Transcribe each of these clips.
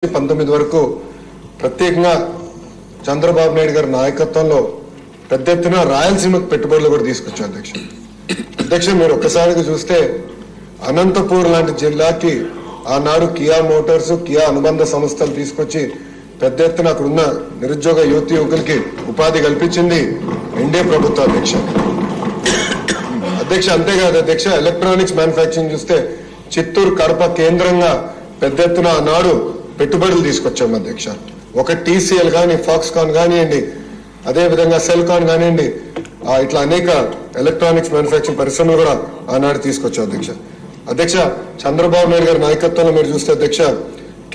19 వరకు ప్రత్యేకంగా చంద్రబాబు నాయుడు గారి నాయకత్వంలో పెద్ద ఎత్తున రాయలసీమకు పెట్టుబడులు కూడా తీసుకొచ్చారు అధ్యక్ష మీరు ఒక్కసారిగా చూస్తే అనంతపూర్ లాంటి జిల్లాకి ఆనాడు కియా మోటార్స్ కియా అనుబంధ సంస్థలు తీసుకొచ్చి పెద్ద ఎత్తున అక్కడ ఉన్న నిరుద్యోగ యువకులకి ఉపాధి కల్పించింది ఎన్డీఏ ప్రభుత్వం అధ్యక్ష అంతేకాదు అధ్యక్ష ఎలక్ట్రానిక్స్ మ్యానుఫ్యాక్చరింగ్ చూస్తే చిత్తూరు కడప కేంద్రంగా పెద్ద ఎత్తున ఆనాడు పెట్టుబడులు తీసుకొచ్చాము అధ్యక్ష ఒక టీసీఎల్ కానీ ఫాక్స్కాన్ కానివ్వండి అదేవిధంగా సెల్కాన్ కానివ్వండి ఇట్లా అనేక ఎలక్ట్రానిక్స్ మ్యానుఫ్యాక్చరింగ్ పరిశ్రమలు కూడా ఆనాడు తీసుకొచ్చాం అధ్యక్ష చంద్రబాబు నాయుడు గారి నాయకత్వంలో మీరు చూస్తే అధ్యక్ష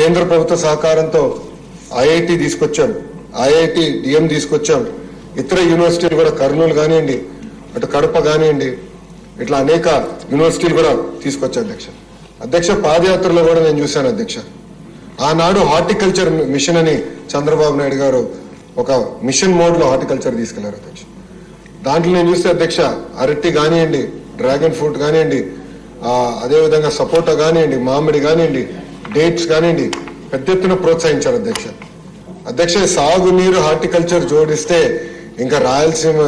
కేంద్ర ప్రభుత్వ సహకారంతో ఐఐటి తీసుకొచ్చాం ఐఐటి డిఎం తీసుకొచ్చాం ఇతర యూనివర్సిటీలు కూడా కర్నూలు కానివ్వండి అటు కడప కానివ్వండి ఇట్లా అనేక యూనివర్సిటీలు కూడా తీసుకొచ్చాం అధ్యక్ష పాదయాత్రలో కూడా నేను చూశాను అధ్యక్ష ఆనాడు హార్టికల్చర్ మిషన్ అని చంద్రబాబు నాయుడు గారు ఒక మిషన్ మోడ్ లో హార్టికల్చర్ తీసుకెళ్లారు అధ్యక్ష దాంట్లో నేను చూస్తే అధ్యక్ష అరటి కానివ్వండి డ్రాగన్ ఫ్రూట్ కానివ్వండి అదేవిధంగా సపోటా కానివ్వండి మామిడి కానివ్వండి డేట్స్ కానివ్వండి పెద్ద ఎత్తున ప్రోత్సహించారు అధ్యక్ష సాగునీరు హార్టికల్చర్ జోడిస్తే ఇంకా రాయలసీమ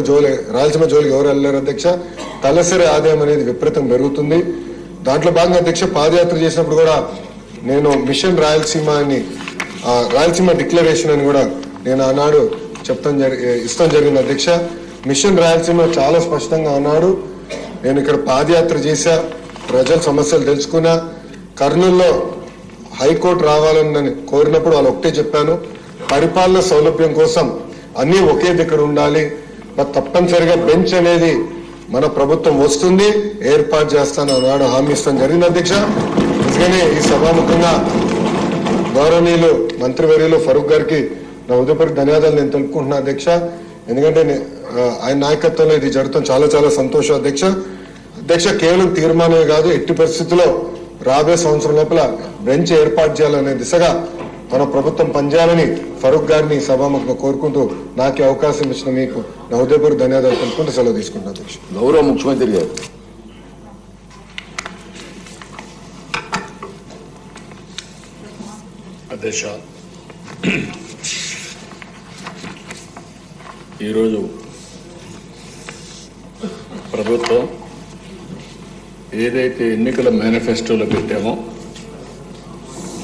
జోలికి ఎవరు వెళ్ళారు అధ్యక్ష తలసరి ఆదాయం అనేది విపరీతం పెరుగుతుంది దాంట్లో భాగంగా అధ్యక్ష పాదయాత్ర చేసినప్పుడు కూడా నేను మిషన్ రాయలసీమ అని రాయలసీమ డిక్లరేషన్ అని కూడా నేను ఆనాడు ఇస్తాం జరిగింది అధ్యక్ష మిషన్ రాయలసీమ చాలా స్పష్టంగా ఆనాడు నేను ఇక్కడ పాదయాత్ర చేశా ప్రజల సమస్యలు తెలుసుకున్నా కర్నూలులో హైకోర్టు రావాలని నేను కోరినప్పుడు వాళ్ళు ఒకటే చెప్పాను పరిపాలన సౌలభ్యం కోసం అన్ని ఒకే దగ్గర ఉండాలి మరి తప్పనిసరిగా బెంచ్ అనేది మన ప్రభుత్వం వస్తుంది ఏర్పాటు చేస్తాను ఆనాడు హామీ ఇస్తాం జరిగింది అధ్యక్ష నిజంగానే ఈ సభాముఖంగా గౌరవనీయులు మంత్రివర్యులు ఫరూక్ గారికి నా హృదయపూర్వక ధన్యవాదాలు నేను తెలుపుకుంటున్నా అధ్యక్ష ఎందుకంటే ఆయన నాయకత్వంలో ఇది జరుగుతాం చాలా చాలా సంతోషం అధ్యక్ష కేవలం తీర్మానమే కాదు ఎట్టి పరిస్థితుల్లో రాబోయే సంవత్సరం లోపల బెంచ్ ఏర్పాటు చేయాలనే దిశగా మన ప్రభుత్వం పనిచేయాలని ఫరూక్ గారిని సభాముఖంగా కోరుకుంటూ నాకే అవకాశం ఇచ్చిన మీకు నా హృదయపూర్వక ధన్యవాదాలు తెలుపుకుంటూ సెలవు తీసుకుంటున్నా అధ్యక్ష గౌరవ ముఖ్యమంత్రి గారు అధ్యక్ష ఈరోజు ప్రభుత్వం ఏదైతే ఎన్నికల మేనిఫెస్టోలో పెట్టామో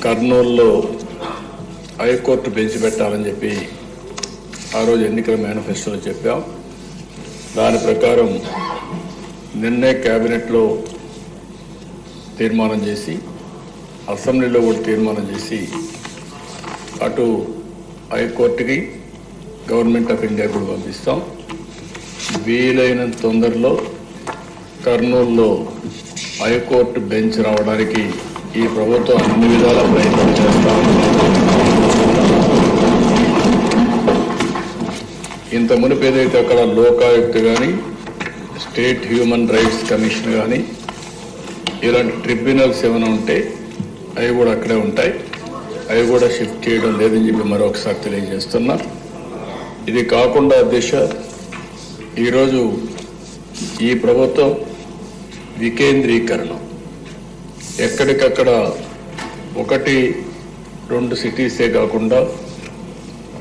కర్నూలులో హైకోర్టు బెంచ్ పెట్టాలని చెప్పి ఆ రోజు ఎన్నికల మేనిఫెస్టోలో చెప్పాం దాని ప్రకారం నిన్నే కేబినెట్లో తీర్మానం చేసి అసెంబ్లీలో కూడా తీర్మానం చేసి అటు హైకోర్టుకి గవర్నమెంట్ ఆఫ్ ఇండియా కూడా పంపిస్తాం వీలైనంత తొందరలో కర్నూలులో హైకోర్టు బెంచ్ రావడానికి ఈ ప్రభుత్వం అన్ని విధాల ప్రయత్నం చేస్తాం ఇంత మునుపు ఏదైతే అక్కడ లోకాయుక్త కానీ స్టేట్ హ్యూమన్ రైట్స్ కమిషన్ కానీ ఇలాంటి ట్రిబ్యునల్స్ ఏమైనా ఉంటే అవి కూడా అక్కడే ఉంటాయి అవి కూడా షిఫ్ట్ చేయడం లేదని చెప్పి మరొకసారి తెలియజేస్తున్నా ఇది కాకుండా అధ్యక్ష ఈరోజు ఈ ప్రభుత్వం వికేంద్రీకరణ ఎక్కడికక్కడ 1-2 సిటీసే కాకుండా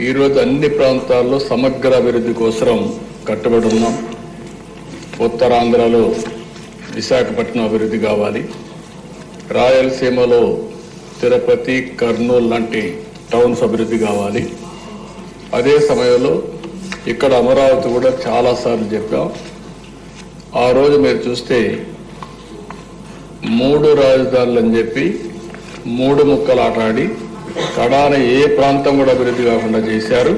ఈరోజు అన్ని ప్రాంతాల్లో సమగ్ర అభివృద్ధి కోసం కట్టుబడి ఉన్నాం ఉత్తరాంధ్రలో విశాఖపట్నం అభివృద్ధి కావాలి రాయలసీమలో తిరుపతి కర్నూలు లాంటి టౌన్స్ అభివృద్ధి కావాలి అదే సమయంలో ఇక్కడ అమరావతి కూడా చాలాసార్లు చెప్పాం ఆ రోజు మీరు చూస్తే 3 రాజధానులు అని చెప్పి 3 ముక్కలు ఆటాడి కడాన ఏ ప్రాంతం కూడా అభివృద్ధి కాకుండా చేశారు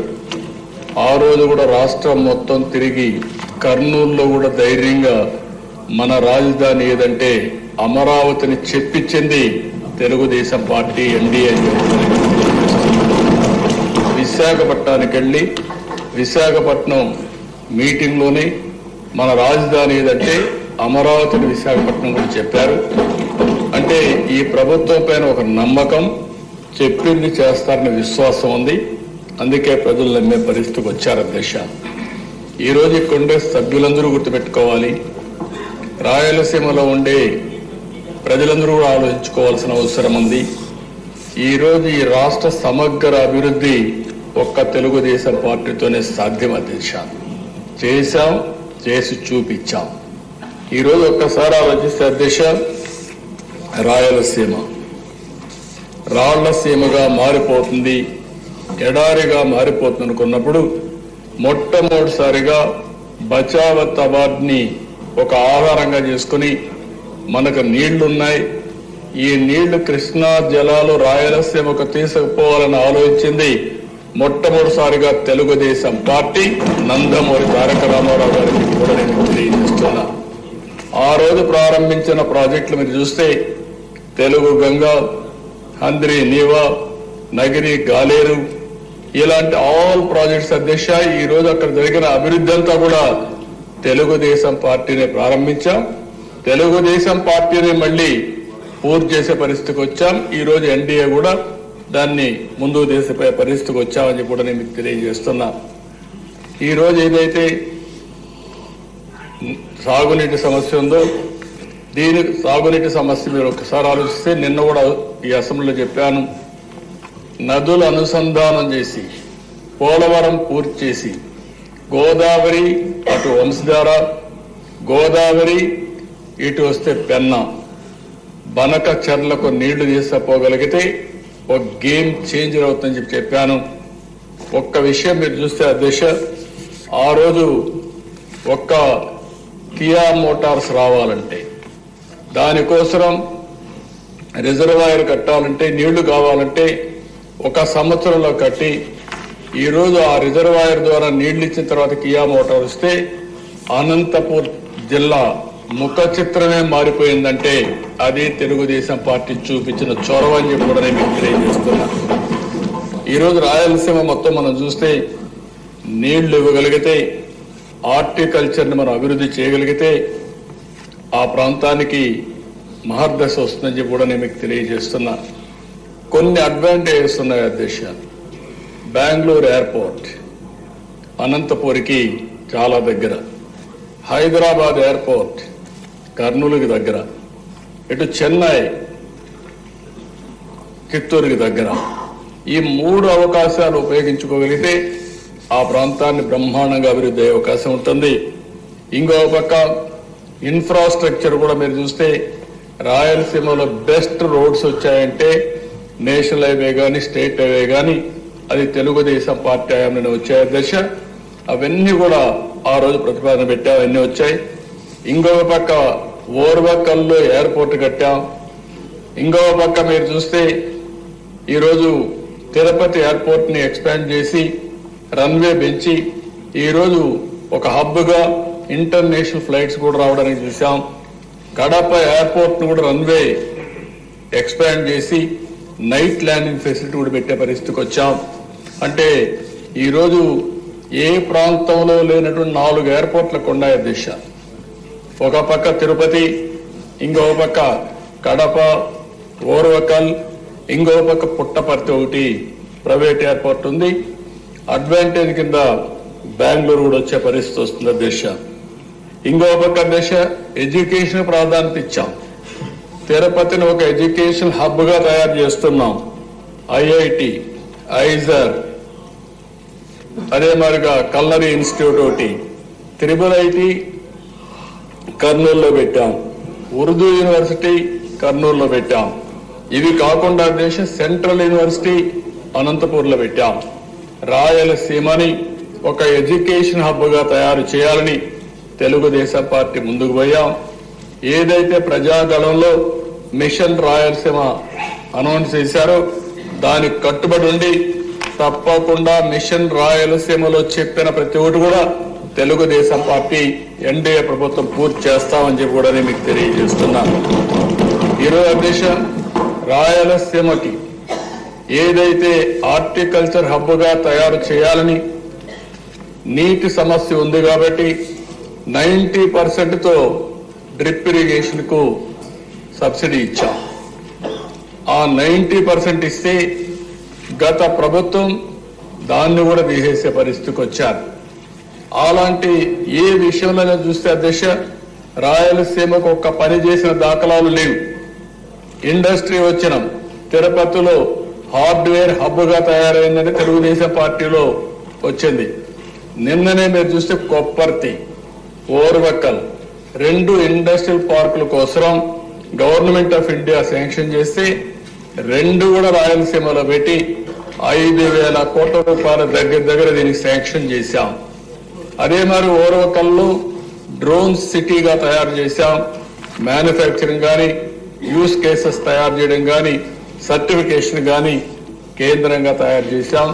ఆ రోజు కూడా రాష్ట్రం మొత్తం తిరిగి కర్నూలులో కూడా ధైర్యంగా మన రాజధాని ఏదంటే అమరావతిని చెప్పించింది తెలుగుదేశం పార్టీ ఎన్డీఏ విశాఖపట్నానికి వెళ్ళి విశాఖపట్నం మీటింగ్లోనే మన రాజధాని ఏదంటే అమరావతిని విశాఖపట్నం కూడా చెప్పారు అంటే ఈ ప్రభుత్వం పైన ఒక నమ్మకం చెప్పింది చేస్తారనే విశ్వాసం ఉంది అందుకే ప్రజలు నమ్మే పరిస్థితికి వచ్చారు అధ్యక్ష ఈరోజు ఇక్కడ ఉండే సభ్యులందరూ గుర్తుపెట్టుకోవాలి రాయలసీమలో ఉండే ప్రజలందరూ కూడా ఆలోచించుకోవాల్సిన అవసరం ఉంది ఈరోజు ఈ రాష్ట్ర సమగ్ర అభివృద్ధి ఒక్క తెలుగుదేశం పార్టీతోనే సాధ్యం అధ్యక్ష. చేశాం, చేసి చూపించాం. ఈరోజు ఒక్కసారి ఆలోచిస్తే అధ్యక్ష, రాయలసీమ రాళ్లసీమగా మారిపోతుంది, ఎడారిగా మారిపోతుంది అనుకున్నప్పుడు మొట్టమొదటిసారిగా బచావత్ అవార్డుని ఒక ఆధారంగా చేసుకుని మనకు నీళ్లున్నాయి, ఈ నీళ్లు కృష్ణా జలాలు రాయలసీమకు తీసుకుపోవాలని ఆలోచించింది మొట్టమొదటిసారిగా తెలుగుదేశం పార్టీ. నందమూరి తారక రామారావు గారికి కూడా నేను తెలియజేస్తున్నా. ఆ రోజు ప్రారంభించిన ప్రాజెక్టులు మీరు చూస్తే తెలుగు గంగా, హంద్రి నీవా, నగిరి గాలేరు, ఇలాంటి ఆల్ ప్రాజెక్ట్స్ అధ్యక్ష ఈ రోజు అక్కడ జరిగిన అభివృద్ధి అంతా కూడా తెలుగుదేశం పార్టీనే ప్రారంభించాం. తెలుగుదేశం పార్టీని మళ్ళీ పూర్తి చేసే పరిస్థితికి వచ్చాం. ఈ రోజు ఎన్డీఏ కూడా దాన్ని ముందుకు తీసే పరిస్థితికి వచ్చామని కూడా నేను మీకు తెలియజేస్తున్నా. ఈ రోజు ఏదైతే సాగునీటి సమస్య ఉందో, దీనికి సాగునీటి సమస్య మీరు ఒకసారి ఆలోచిస్తే, నిన్న కూడా ఈ అసెంబ్లీలో చెప్పాను, నదుల అనుసంధానం చేసి పోలవరం పూర్తి చేసి గోదావరి అటు వంశధార, గోదావరి ఇటు వస్తే పెన్నా, బనక చెర్లకు నీళ్లు తీసుకుపోగలిగితే ఒక గేమ్ చేంజర్ అవుతుందని చెప్పాను. ఒక్క విషయం మీరు చూస్తే అధ్యక్ష, ఆ రోజు ఒక్క కియా మోటార్స్ రావాలంటే, దానికోసం రిజర్వాయర్ కట్టాలంటే, నీళ్లు కావాలంటే ఒక సంవత్సరంలో కట్టి ఈరోజు ఆ రిజర్వాయర్ ద్వారా నీళ్లు ఇచ్చిన తర్వాత కియా మోటార్ వస్తే అనంతపూర్ జిల్లా ముఖ చిత్రమే మారిపోయిందంటే అది తెలుగుదేశం పార్టీ చూపించిన చొరవ అని చెప్పి కూడా నేను మీకు తెలియజేస్తున్నా. ఈరోజు రాయలసీమ మొత్తం మనం చూస్తే నీళ్లు ఇవ్వగలిగితే, హార్టికల్చర్ని మనం అభివృద్ధి చేయగలిగితే ఆ ప్రాంతానికి మహర్దశ వస్తుందని చెప్పి కూడా నేను మీకు తెలియజేస్తున్నా. కొన్ని అడ్వాంటేజెస్ ఉన్నాయి అధ్యక్ష. బెంగళూరు ఎయిర్పోర్ట్ అనంతపూర్కి చాలా దగ్గర, హైదరాబాద్ ఎయిర్పోర్ట్ కర్నూలుకి దగ్గర, ఇటు చెన్నై చిత్తూరుకి దగ్గర. ఈ మూడు అవకాశాలు ఉపయోగించుకోగలిగితే ఆ ప్రాంతాన్ని బ్రహ్మాండంగా అభివృద్ధి అయ్యే అవకాశం ఉంటుంది. ఇంకో పక్క ఇన్ఫ్రాస్ట్రక్చర్ కూడా మీరు చూస్తే రాయలసీమలో బెస్ట్ రోడ్స్ వచ్చాయంటే నేషనల్ హైవే కానీ స్టేట్ హైవే కానీ అది తెలుగుదేశం పార్టీ హయాంలో వచ్చాయి అధ్యక్ష. అవన్నీ కూడా ఆ రోజు ప్రతిపాదన పెట్టాం, అవన్నీ వచ్చాయి. ఇంకొక పక్క ఓర్వకల్లో ఎయిర్పోర్ట్ కట్టాం. ఇంకొక పక్క మీరు చూస్తే ఈరోజు తిరుపతి ఎయిర్పోర్ట్ ని ఎక్స్పాండ్ చేసి రన్వే పెంచి ఈరోజు ఒక హబ్గా ఇంటర్నేషనల్ ఫ్లైట్స్ కూడా రావడానికి చూసాం. కడప ఎయిర్పోర్ట్ ను కూడా రన్వే ఎక్స్పాండ్ చేసి నైట్ ల్యాండింగ్ ఫెసిలిటీ కూడా పెట్టే పరిస్థితికి వచ్చాం. అంటే ఈరోజు ఏ ప్రాంతంలో లేనటువంటి 4 ఎయిర్పోర్ట్లకు ఉన్నాయి అధ్యక్ష. ఒక పక్క తిరుపతి, ఇంకో పక్క కడప, ఓర్వకల్, ఇంకో పక్క పుట్టపర్తి ఒకటి ప్రైవేట్ ఎయిర్పోర్ట్ ఉంది. అడ్వాంటేజ్ కింద బెంగళూరు కూడా వచ్చే పరిస్థితి వస్తుంది అధ్యక్ష. ఇంకో పక్క అధ్యక్ష ఎడ్యుకేషన్ ప్రాధాన్యత ఇచ్చాం. తిరుపతిని ఒక ఎడ్యుకేషన్ హబ్ గా తయారు చేస్తున్నాం. ఐఐటి, ఐజర్, అదే మాదిరిగా కల్నరీ ఇన్స్టిట్యూట్ ఒకటి, త్రిబుల్ ఐటి కర్నూలులో పెట్టాం, ఉర్దూ యూనివర్సిటీ కర్నూలులో పెట్టాం. ఇవి కాకుండా దేశ సెంట్రల్ యూనివర్సిటీ అనంతపూర్లో పెట్టాం. రాయలసీమని ఒక ఎడ్యుకేషన్ హబ్ గా తయారు చేయాలని తెలుగుదేశం పార్టీ ముందుకు పోయాం. ఏదైతే ప్రజాగళంలో మిషన్ రాయలసీమ అనౌన్స్ చేశారో దానికి కట్టుబడి ఉండి తప్పకుండా మిషన్ రాయలసీమలో చెప్పిన ప్రతి ఒక్కటి కూడా తెలుగుదేశం పార్టీ ఎన్డీఏ ప్రభుత్వం పూర్తి చేస్తామని చెప్పి కూడా నేను మీకు తెలియజేస్తున్నాను. ఈరోజు అధ్యక్ష రాయలసీమకి ఏదైతే హార్టికల్చర్ హబ్ గా తయారు చేయాలని నీటి సమస్య ఉంది కాబట్టి 90% డ్రిప్ ఇరిగేషన్ కు సబ్సిడీ ఇచ్చాం. ఆ 90% ఇస్తే గత ప్రభుత్వం దాన్ని కూడా తీసేసే పరిస్థితికి వచ్చారు. అలాంటి ఏ విషయంలో చూస్తే అధ్యక్ష రాయలసీమకు ఒక్క పని చేసిన దాఖలాలు లేవు. ఇండస్ట్రీ వచ్చినాం, తిరుపతిలో హార్డ్వేర్ హబ్గా తయారైందని తెలుగుదేశం పార్టీలో వచ్చింది. నిన్ననే మీరు చూస్తే కొప్పర్తి, ఓర్వకల్ 2 ఇండస్ట్రియల్ పార్కుల కోసం గవర్నమెంట్ ఆఫ్ ఇండియా శాంక్షన్ చేస్తే 2 కూడా రాయలసీమలో పెట్టి 5,000 కోట్ల రూపాయల దగ్గర దీనికి శాంక్షన్ చేశాం. అదే మరి ఓర్వకల్లో డ్రోన్ సిటీగా తయారు చేశాం. మ్యానుఫ్యాక్చరింగ్ కానీ, యూస్ కేసెస్ తయారు చేయడం కానీ, సర్టిఫికేషన్ కానీ కేంద్రంగా తయారు చేశాం.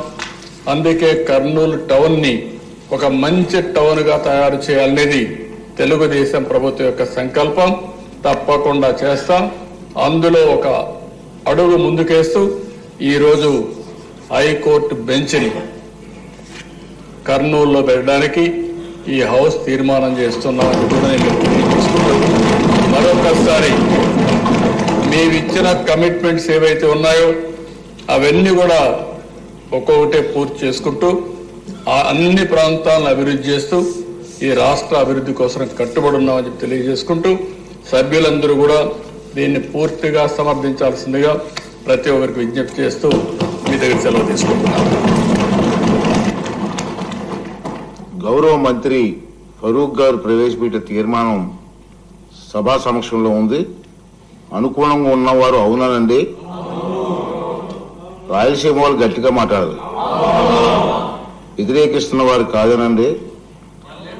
అందుకే కర్నూలు టౌన్ ని ఒక మంచి టౌన్ గా తయారు చేయాలనేది తెలుగుదేశం ప్రభుత్వం యొక్క సంకల్పం. తప్పకుండా చేస్తాం. అందులో ఒక అడుగు ముందుకేస్తూ ఈరోజు హైకోర్టు బెంచ్ని కర్నూలులో పెట్టడానికి ఈ హౌస్ తీర్మానం చేస్తున్నామని కూడా నేను తెలియజేసుకుంటున్నాను. మరొకసారి మీవిచ్చిన కమిట్మెంట్స్ ఏవైతే ఉన్నాయో అవన్నీ కూడా ఒక్కొక్కటే పూర్తి చేసుకుంటూ అన్ని ప్రాంతాలను అభివృద్ధి చేస్తూ ఈ రాష్ట్ర అభివృద్ధి కోసం కట్టుబడి ఉన్నామని చెప్పి తెలియజేసుకుంటూ సభ్యులందరూ కూడా దీన్ని పూర్తిగా సమర్థించాల్సిందిగా ప్రతి ఒక్కరికి విజ్ఞప్తి చేస్తూ మీ దగ్గర సెలవు తీసుకుంటున్నాను. గౌరవ మంత్రి ఫరూక్ గారు ప్రవేశపెట్టిన తీర్మానం సభా సమక్షంలో ఉంది. అనుకూలంగా ఉన్నవారు అవునానండి, రాయలసీమ వాళ్ళు గట్టిగా మాట్లాడాలి. వ్యతిరేకిస్తున్న వారు కాదనండి.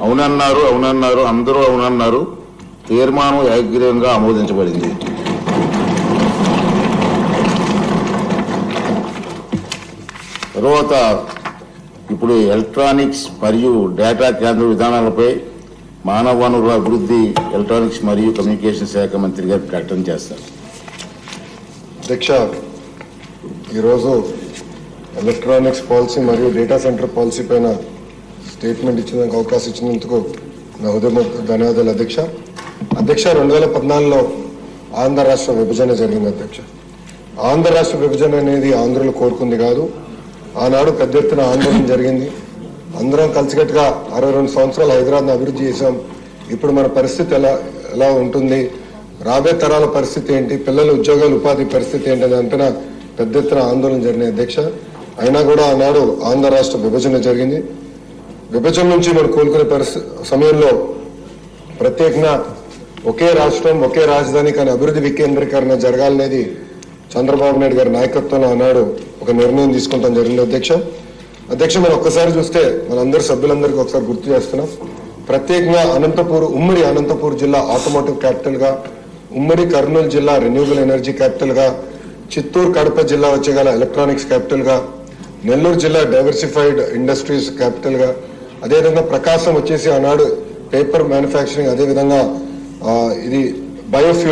అవునన్నారు, అవునన్నారు, అందరూ అవునన్నారు. తీర్మానం ఏకగ్రీవంగా ఆమోదించబడింది. తర్వాత ఇప్పుడు ఎలక్ట్రానిక్స్ మరియు డేటా కేంద్ర విధానాలపై మానవ వనరుల అభివృద్ధి, ఎలక్ట్రానిక్స్ మరియు కమ్యూనికేషన్ శాఖ మంత్రి గారు ప్రకటన చేస్తారు. అధ్యక్ష, ఈరోజు ఎలక్ట్రానిక్స్ పాలసీ మరియు డేటా సెంటర్ పాలసీ పైన స్టేట్మెంట్ ఇచ్చినందుకు అవకాశం ఇచ్చినందుకు నా హృదయపూర్వక ధన్యవాదాలు అధ్యక్ష. 2014లో ఆంధ్ర రాష్ట్ర విభజన జరిగింది అధ్యక్ష. ఆంధ్ర రాష్ట్ర విభజన అనేది ఆంధ్రులు కోరుకుంది కాదు. ఆనాడు పెద్ద ఎత్తున ఆందోళన జరిగింది. అందరం కలిసికట్టుగా 62 సంవత్సరాలు హైదరాబాద్ను అభివృద్ధి చేశాం. ఇప్పుడు మన పరిస్థితి ఎలా ఉంటుంది, రాబోయే తరాల పరిస్థితి ఏంటి, పిల్లల ఉద్యోగాలు ఉపాధి పరిస్థితి ఏంటి అనే దానిపైన పెద్ద ఎత్తున ఆందోళన జరిగినాయి అధ్యక్ష. అయినా కూడా ఆనాడు ఆంధ్ర రాష్ట్ర విభజన జరిగింది. విభజన నుంచి మనం కోలుకునే సమయంలో ప్రత్యేకంగా ఒకే రాష్ట్రం, ఒకే రాజధాని కానీ అభివృద్ధి వికేంద్రీకరణ జరగాలనేది చంద్రబాబు నాయుడు గారి నాయకత్వంలో ఆనాడు ఒక నిర్ణయం తీసుకుంటాం జరిగింది అధ్యక్ష. మనం ఒక్కసారి చూస్తే మనందరి సభ్యులందరికీ ఒకసారి గుర్తు చేస్తున్నాం. ప్రత్యేకంగా ఉమ్మడి అనంతపూర్ జిల్లా ఆటోమోటివ్ క్యాపిటల్ గా, ఉమ్మడి కర్నూలు జిల్లా రెన్యూబుల్ ఎనర్జీ క్యాపిటల్ గా, చిత్తూరు కడప జిల్లా వచ్చేగల ఎలక్ట్రానిక్స్ క్యాపిటల్ గా, నెల్లూరు జిల్లా డైవర్సిఫైడ్ ఇండస్ట్రీస్ క్యాపిటల్ గా, అదేవిధంగా ప్రకాశం వచ్చేసి ఆనాడు పేపర్ మ్యానుఫ్యాక్చరింగ్, అదేవిధంగా ఇది బయోఫ్యూల్